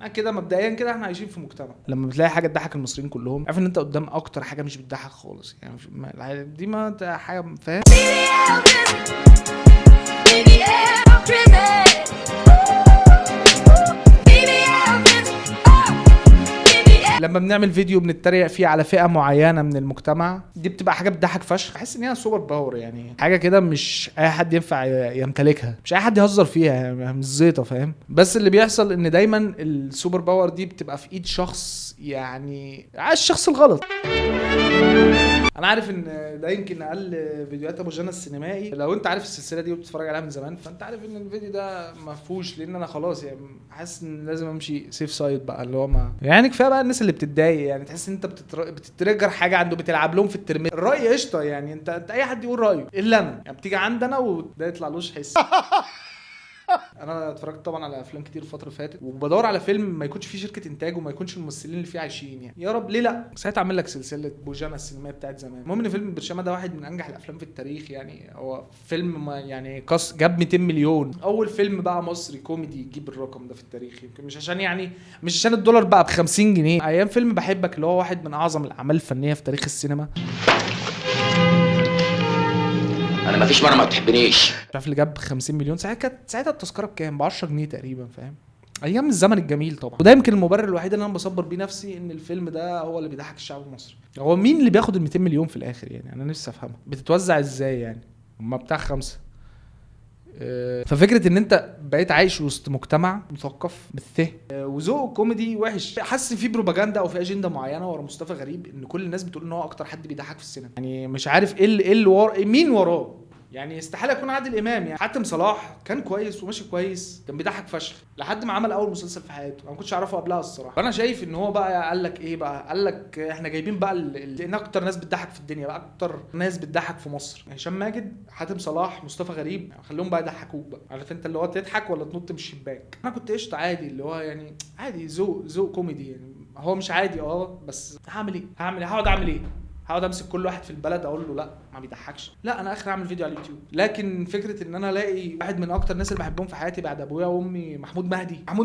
كده مبدئيا كده احنا عايشين في مجتمع لما بتلاقي حاجه تضحك المصريين كلهم عارف ان انت قدام اكتر حاجه مش بتضحك خالص يعني دي ما انت حاجه فاهم. لما بنعمل فيديو بنتريق فيه على فئه معينه من المجتمع دي بتبقى حاجه بتضحك فشخ. بحس ان هي سوبر باور يعني حاجه كده مش اي حد ينفع يمتلكها مش اي حد يهزر فيها يعني مش زيطه فاهم. بس اللي بيحصل ان دايما السوبر باور دي بتبقى في ايد شخص يعني الشخص الغلط. انا عارف ان ده يمكن اقل فيديوهات ابو جنى السينمائي. لو انت عارف السلسله دي وبتتفرج عليها من زمان فانت عارف ان الفيديو ده ما فيهوش لان انا خلاص يعني حاسس ان لازم امشي سيف سايد بقى اللي هو ما يعني كفايه بقى الناس اللي بتتضايق يعني تحس ان انت بتترجر حاجه عنده بتلعب لهم في الترميم. الراي قشطه يعني انت اي حد يقول رايه الا انا يعني بتيجي عندنا وده يطلع لوش حس. انا اتفرجت طبعا على افلام كتير الفتره اللي فاتت وبدور على فيلم ما يكونش فيه شركه انتاج وما يكونش الممثلين اللي فيه عايشين يعني يا رب ليه لا ساعتها اعمل لك سلسله بوجانا السينمائيه بتاعت زمان. المهم ان فيلم برشامه ده واحد من انجح الافلام في التاريخ يعني هو فيلم ما يعني جاب 200 مليون. اول فيلم بقى مصري كوميدي يجيب الرقم ده في التاريخ يمكن مش عشان الدولار بقى ب 50 جنيه. ايام فيلم بحبك اللي هو واحد من اعظم الاعمال الفنيه في تاريخ السينما. انا مفيش مره ما بتحبنيش. عارف اللي جاب 50 مليون ساعتها التذكره بكام؟ ب 10 جنيه تقريبا فاهم. ايام الزمن الجميل طبعا. وده يمكن المبرر الوحيد اللي انا بصبر بيه نفسي ان الفيلم ده هو اللي بيضحك الشعب المصري. هو مين اللي بياخد ال 200 مليون في الاخر يعني انا نفسي افهمها بتتوزع ازاي يعني هم بتاع 5. ففكره ان انت بقيت عايش وسط مجتمع مثقف بالثه وذوق كوميدي وحش حاسس فيه بروباجندا او في اجنده معينه ورا مصطفى غريب ان كل الناس بتقول ان هو اكتر حد بيضحك في السينما يعني مش عارف ايه اللي ورا مين وراه يعني استحاله يكون عادل امام يعني. حاتم صلاح كان كويس وماشي كويس كان بيضحك فشخ لحد ما عمل اول مسلسل في حياته انا ما كنتش اعرفه قبلها الصراحه. فانا شايف ان هو بقى قال لك ايه بقى قال لك احنا جايبين بقى لان اكتر ناس بتضحك في الدنيا بقى اكتر ناس بتضحك في مصر هشام ماجد حاتم صلاح مصطفى غريب خليهم بقى يضحكوك بقى عارف انت اللي هو تضحك ولا تنط من الشباك. انا كنت قشطه عادي اللي هو يعني عادي ذوق كوميدي يعني هو مش عادي بس هعمل ايه هقعد اعمل ايه هقعد امسك كل واحد في البلد اقول له لا ما بيضحكش لا انا اخر اعمل فيديو على اليوتيوب. لكن فكره ان انا الاقي واحد من اكتر الناس اللي بحبهم في حياتي بعد ابويا وامي محمود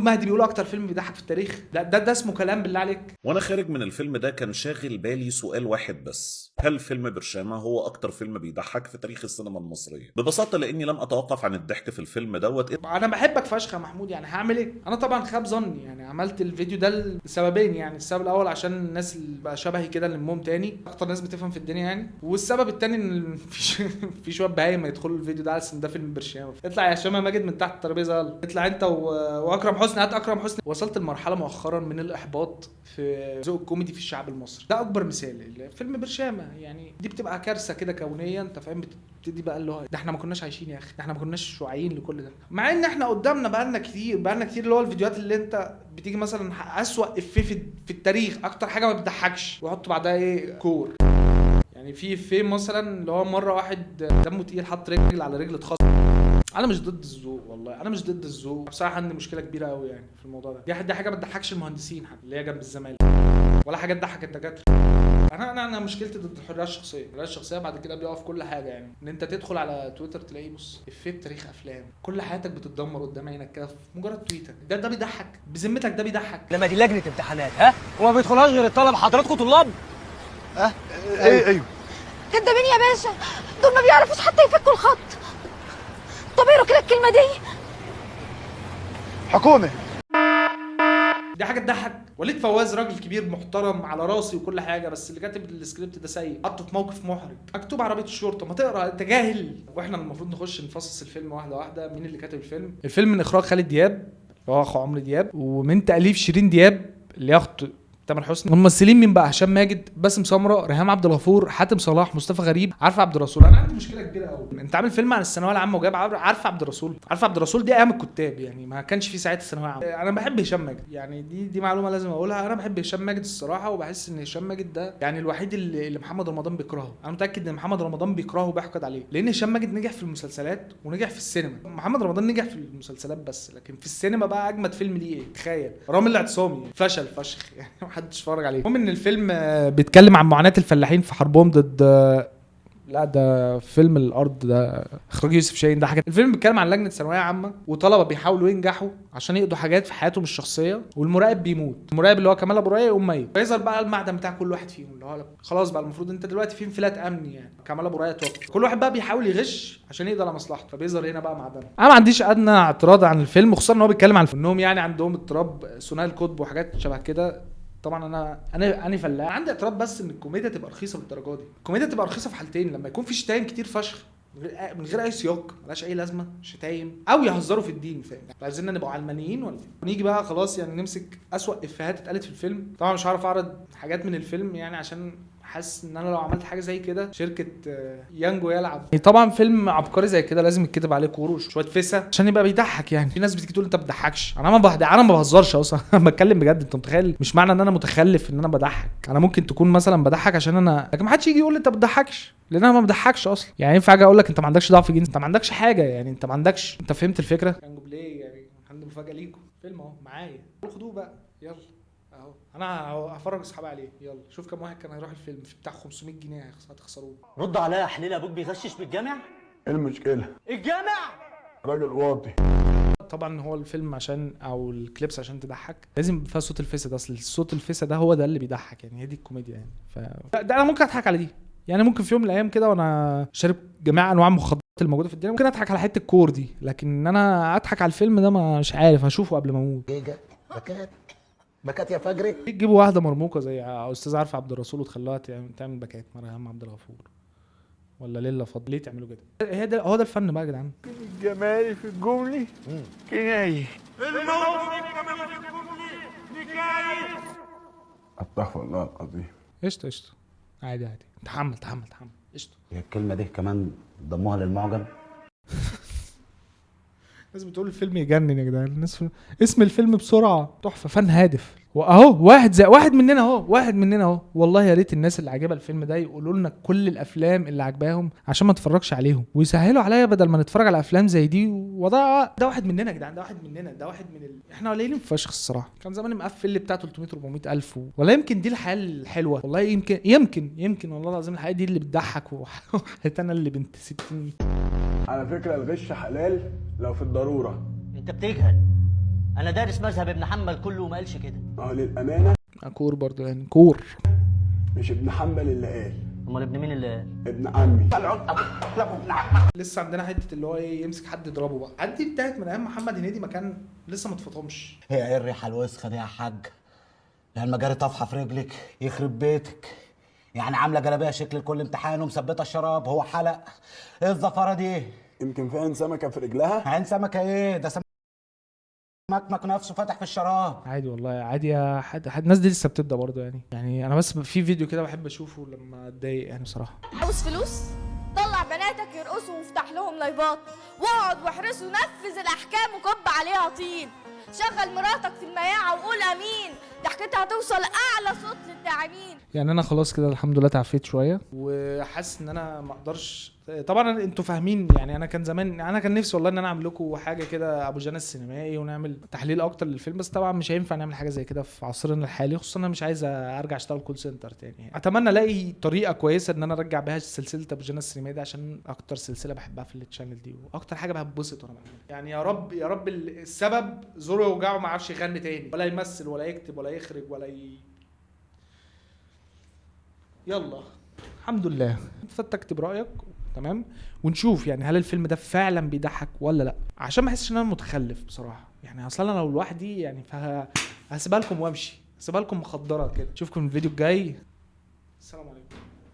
مهدي بيقول اكتر فيلم بيضحك في التاريخ ده اسمه كلام بالله عليك. وانا خارج من الفيلم ده كان شاغل بالي سؤال واحد بس هل فيلم برشامه هو اكتر فيلم بيضحك في تاريخ السينما المصريه؟ ببساطه لاني لم اتوقف عن الضحك في الفيلم دوت. انا بحبك فشخ يا محمود يعني هعمل ايه انا طبعا خاب ظني يعني عملت الفيديو ده لسببين يعني السبب الاول عشان الناس اللي بقى شبهي كده نلمهم تاني اكتر ناس بتفهم في الدنيا يعني والسبب التاني ان في شويه بهايم يدخلوا الفيديو ده على ده فيلم برشامه. اطلع يا هشام ماجد من تحت الترابيزه يلا اطلع انت واكرم حسني هات اكرم حسني. وصلت لمرحله مؤخرا من الاحباط في ذوق الكوميدي في الشعب المصري ده اكبر مثال فيلم برشامه يعني دي بتبقى كارثه كده كونيه انت فاهم بتبتدي بقى اللي هو ده احنا ما كناش عايشين يا اخي ده احنا ما كناش واعيين لكل ده مع ان احنا قدامنا بقالنا كتير اللي هو الفيديوهات اللي انت بتيجي مثلا اسوأ افيه في التاريخ اكتر حاجه ما بتضحكش ويحط بعدها ايه كور يعني في افيه مثلا اللي هو مره واحد دمه تقيل حط رجل على رجل اتخصم. انا مش ضد الذوق والله انا مش ضد الذوق بصراحه عندي مشكله كبيره قوي يعني في الموضوع ده دي حاجه ما تضحكش المهندسين حتى اللي هي جنب الزمالك ولا حاجه تضحك الدكاتره. انا مشكلتي ضد الحريه الشخصيه بعد كده بيقف كل حاجه يعني ان انت تدخل على تويتر تلاقي بص افيه بتاريخ افلام كل حياتك بتتدمر قدام عينك كده في مجرد تويتر ده بيضحك بذمتك ده بيضحك لما دي لجنه امتحانات ها وما بيدخلهاش غير الطلبه حضراتكم طلاب ايوه كدابين يا باشا دول ما بيعرفوش حتى يفكوا الخط. طب اقروا كده الكلمه دي حكومه دي حاجه تضحك. وليد فواز راجل كبير محترم على راسي وكل حاجه بس اللي كاتب السكريبت ده سيء حطه في موقف محرج مكتوب عربيه الشرطه ما تقرا انت جاهل. واحنا المفروض نخش نفصص الفيلم واحده مين اللي كاتب الفيلم من اخراج خالد دياب اللي هو اخو عمرو دياب ومن تاليف شيرين دياب اللي ياخد تامر حسني. الممثلين مين بقى؟ هشام ماجد باسم سمره ريهام عبد الغفور حاتم صلاح مصطفى غريب عارفه عبد الرسول. انا عندي مشكله كبيره قوي انت عامل فيلم عن الثانويه العامه وجايب عارفه عبد الرسول دي ايام الكتاب يعني ما كانش في ساعتها الثانويه العامه. انا بحب هشام ماجد يعني دي معلومه لازم اقولها انا بحب هشام ماجد الصراحه وبحس ان هشام ماجد ده يعني الوحيد اللي محمد رمضان بيكرهه. انا متاكد ان محمد رمضان بيكرهه وبيحقد عليه لان هشام ماجد نجح في المسلسلات ونجح في السينما. محمد رمضان نجح في المسلسلات بس لكن في السينما بقى اجمد فيلم ليه ايه تخيل رامي الاعتصامي فشل فشخ يعني محدش اتفرج عليه. المهم ان الفيلم بيتكلم عن معاناه الفلاحين في حربهم ضد لا ده فيلم الارض ده اخراج يوسف شاهين. ده حاجه الفيلم بيتكلم عن لجنه ثانويه عامه وطلبه بيحاولوا ينجحوا عشان يقضوا حاجات في حياتهم الشخصيه، والمراقب بيموت. المراقب اللي هو كمال ابو رايه يقوم ميت، فيظهر بقى المعدن بتاع كل واحد فيهم اللي هو خلاص بقى المفروض انت دلوقتي في انفلات امني، يعني كمال ابو رايه توفى، كل واحد بقى بيحاول يغش عشان يقضي على مصلحته، فبيظهر هنا بقى معدن. انا ما عنديش ادنى اعتراض عن الفيلم، خصوصا ان هو بيتكلم عن انهم يعني عندهم اضطراب ثنائي القطب وحاجات شبه كده. طبعا انا فلاح، عندي اعتراض بس ان الكوميديا تبقى رخيصه بالدرجه دي. الكوميديا تبقى رخيصه في حالتين: لما يكون في شتايم كتير فشخ من غير اي سياق، ملهاش اي لازمه شتايم، او يهزروا في الدين، فاهم؟ عايزيننا نبقى علمانيين ولا نيجي بقى خلاص يعني نمسك اسوأ افيهات اتقالت في الفيلم. طبعا مش هعرف اعرض حاجات من الفيلم يعني عشان حاسس ان انا لو عملت حاجه زي كده شركه يانجو يلعب. طبعا فيلم عبقري زي كده لازم يتكتب عليه كوروش شويه فسا عشان يبقى بيضحك. يعني في ناس بتيجي تقول انت ما بتضحكش، انا ما بهزرش اصلا انا بتكلم بجد. انت متخيل؟ مش معنى ان انا متخلف ان انا بضحك، انا ممكن تكون مثلا بضحك عشان انا، لكن ما حدش يجي يقول لي انت ما بتضحكش لان انا ما بضحكش اصلا. يعني ينفع اجي اقول لك انت ما عندكش ضعف جنسي؟ انت ما عندكش حاجه، يعني انت ما عندكش. انت فهمت الفكره؟ يانجو بلاي يعني عندي مفاجاه ليكم، فيلم اهو معايا، خدوه بقى يلا اهو. انا هفرج اصحابي عليه، يلا شوف كم واحد كان هيروح الفيلم في بتاع 500 جنيه هتخسروه. رد عليا يا حليل، ابوك بيغشش بالجامع؟ ايه المشكله؟ الجامع راجل واطي. طبعا هو الفيلم عشان او الكليبس عشان تضحك لازم فيها صوت الفيسة ده، اصل الصوت الفيسة ده هو ده اللي بيضحك، يعني هي دي الكوميديا يعني. ده انا ممكن اضحك على دي، يعني ممكن في يوم من الايام كده وانا شارب جميع انواع المخدرات الموجوده في الدنيا ممكن اضحك على حته الكور دي، لكن ان انا اضحك على الفيلم ده مش عارف، هشوفه قبل ما اموت. بكات يا فجري. تجيبوا واحده مرموقه زي استاذ عارف عبد الرسول وتخلوها تعمل بكات، مريم عبد الغفور ولا ليلى فضل، ليه تعملوا كده؟ هو ده الفن بقى يا جدعان. الجمال في الجمله كنايه. استغفر الله العظيم. قشطه عادي تحمل قشطه. هي الكلمه دي كمان ضموها للمعجم. الناس بتقول الفيلم يجنن يا جدعان، الناس اسم الفيلم بسرعه تحفه، فن هادف. واهو واحد مننا اهو والله يا ريت الناس اللي عاجبها الفيلم ده يقولوا لنا كل الافلام اللي عاجباهم عشان ما نتفرجش عليهم، ويسهلوا عليا بدل ما نتفرج على افلام زي دي. ده واحد مننا يا جدعان، ده واحد من احنا قليلين فشخ الصراحه. كان زمان مقفل اللي بتاع 300 400 الف ولا يمكن دي الحياه الحلوه والله. يمكن والله العظيم الحياه دي اللي بتضحك وحياتنا اللي بنت 60. على فكره الغش حلال لو في الضروره. انت بتجهل، انا دارس مذهب ابن حنبل كله وما قالش كده. للامانه كور برضه يعني كور، مش ابن حنبل اللي قال. امال ابن مين اللي قال؟ ابن عمي. لسه عندنا حته اللي هو ايه، يمسك حد يضربه بقى. عندي بتاعت من ايام محمد هنيدي ما كان لسه ما اتفطمش. هي ايه الريحه الوسخه دي يا حاج؟ لا المجاري طافحه في رجلك يخرب بيتك. يعني عامله جلابيه شكل كل امتحان ومثبته الشراب، هو حلق. ايه الزفاره دي؟ يمكن في عين سمكه في رجلها. عين سمكه ايه ده؟ سمك نفسه فاتح في الشراب. عادي والله عادي يا حد الناس دي لسه بتبدا برضه يعني انا بس في فيديو كده بحب اشوفه لما اتضايق يعني بصراحه. عاوز فلوس؟ طلع بناتك يرقصوا وافتح لهم لايفات، واقعد واحرسه ونفذ الاحكام وكب عليها طين. شغل مراتك في المياعه وقول امين، ضحكتها هتوصل اعلى صوت للداعمين. يعني انا خلاص كده الحمد لله تعافيت شويه، وحاسس ان انا ما اقدرش. طبعا انتوا فاهمين يعني انا كان زمان، انا كان نفسي والله ان انا اعمل لكم حاجه كده ابو جانا السينمائي ونعمل تحليل اكتر للفيلم، بس طبعا مش هينفع نعمل حاجه زي كده في عصرنا الحالي، خصوصا انا مش عايز ارجع اشتغل كول سنتر تاني يعني. اتمنى الاقي طريقه كويسه ان انا ارجع بيها سلسله ابو جانا السينمائي دي، عشان اكتر سلسله بحبها في التشانل دي واكتر حاجه بتبسط وانا بعملها يعني. يا رب السبب زوره يوجعه ما عرفش يغني تاني ولا يمثل ولا يكتب ولا يخرج يلا الحمد لله. فانت اكتب رايك تمام، ونشوف يعني هل الفيلم ده فعلا بيضحك ولا لا، عشان ما احسش ان انا متخلف بصراحه يعني. اصلا انا لو لوحدي يعني فهسيبها لكم وامشي، هسيبها لكم مخدره كده. اشوفكم في الفيديو الجاي، السلام عليكم.